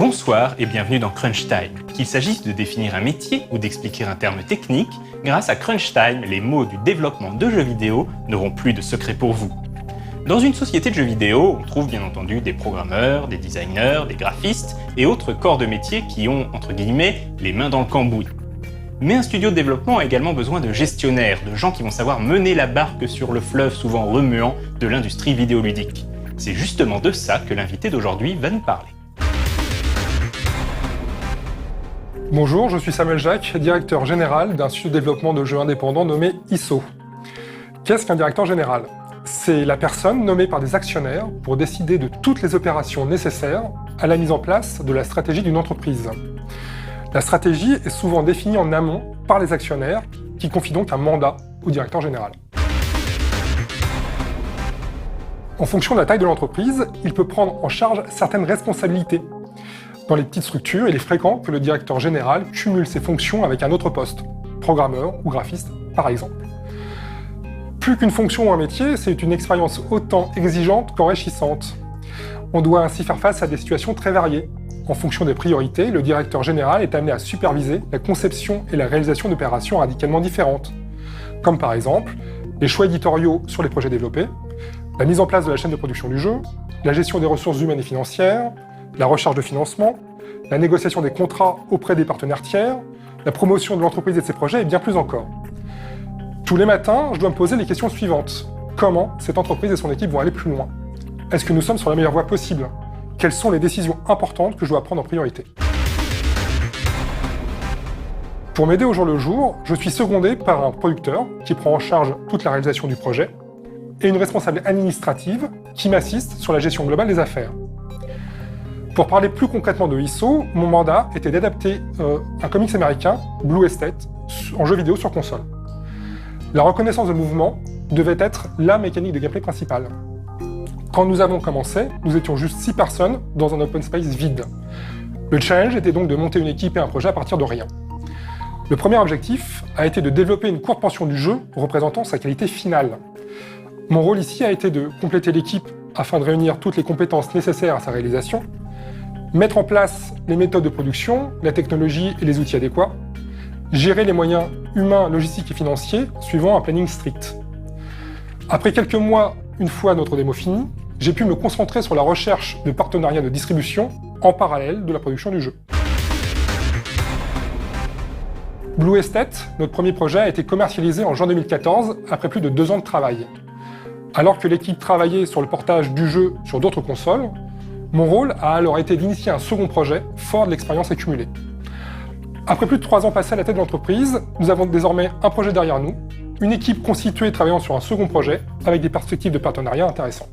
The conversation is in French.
Bonsoir et bienvenue dans Crunch Time. Qu'il s'agisse de définir un métier ou d'expliquer un terme technique, grâce à Crunch Time, les mots du développement de jeux vidéo n'auront plus de secret pour vous. Dans une société de jeux vidéo, on trouve bien entendu des programmeurs, des designers, des graphistes et autres corps de métier qui ont, entre guillemets, les mains dans le cambouis. Mais un studio de développement a également besoin de gestionnaires, de gens qui vont savoir mener la barque sur le fleuve souvent remuant de l'industrie vidéoludique. C'est justement de ça que l'invité d'aujourd'hui va nous parler. Bonjour, je suis Samuel Jacques, directeur général d'un studio de développement de jeux indépendants nommé ISO. Qu'est-ce qu'un directeur général ? C'est la personne nommée par des actionnaires pour décider de toutes les opérations nécessaires à la mise en place de la stratégie d'une entreprise. La stratégie est souvent définie en amont par les actionnaires qui confient donc un mandat au directeur général. En fonction de la taille de l'entreprise, il peut prendre en charge certaines responsabilités. Dans les petites structures, il est fréquent que le directeur général cumule ses fonctions avec un autre poste, programmeur ou graphiste par exemple. Plus qu'une fonction ou un métier, c'est une expérience autant exigeante qu'enrichissante. On doit ainsi faire face à des situations très variées. En fonction des priorités, le directeur général est amené à superviser la conception et la réalisation d'opérations radicalement différentes, comme par exemple les choix éditoriaux sur les projets développés, la mise en place de la chaîne de production du jeu, la gestion des ressources humaines et financières, la recherche de financement, la négociation des contrats auprès des partenaires tiers, la promotion de l'entreprise et de ses projets et bien plus encore. Tous les matins, je dois me poser les questions suivantes. Comment cette entreprise et son équipe vont aller plus loin ? Est-ce que nous sommes sur la meilleure voie possible ? Quelles sont les décisions importantes que je dois prendre en priorité ? Pour m'aider au jour le jour, je suis secondé par un producteur qui prend en charge toute la réalisation du projet et une responsable administrative qui m'assiste sur la gestion globale des affaires. Pour parler plus concrètement de ISO, mon mandat était d'adapter un comics américain, Blue Estate, en jeu vidéo sur console. La reconnaissance de mouvement devait être la mécanique de gameplay principale. Quand nous avons commencé, nous étions juste 6 personnes dans un open space vide. Le challenge était donc de monter une équipe et un projet à partir de rien. Le premier objectif a été de développer une courte portion du jeu représentant sa qualité finale. Mon rôle ici a été de compléter l'équipe afin de réunir toutes les compétences nécessaires à sa réalisation, mettre en place les méthodes de production, la technologie et les outils adéquats, gérer les moyens humains, logistiques et financiers suivant un planning strict. Après quelques mois, une fois notre démo finie, j'ai pu me concentrer sur la recherche de partenariats de distribution en parallèle de la production du jeu. Blue Estate, notre premier projet, a été commercialisé en juin 2014 après plus de 2 ans de travail. Alors que l'équipe travaillait sur le portage du jeu sur d'autres consoles, mon rôle a alors été d'initier un second projet fort de l'expérience accumulée. Après plus de 3 ans passés à la tête de l'entreprise, nous avons désormais un projet derrière nous, une équipe constituée travaillant sur un second projet avec des perspectives de partenariat intéressantes.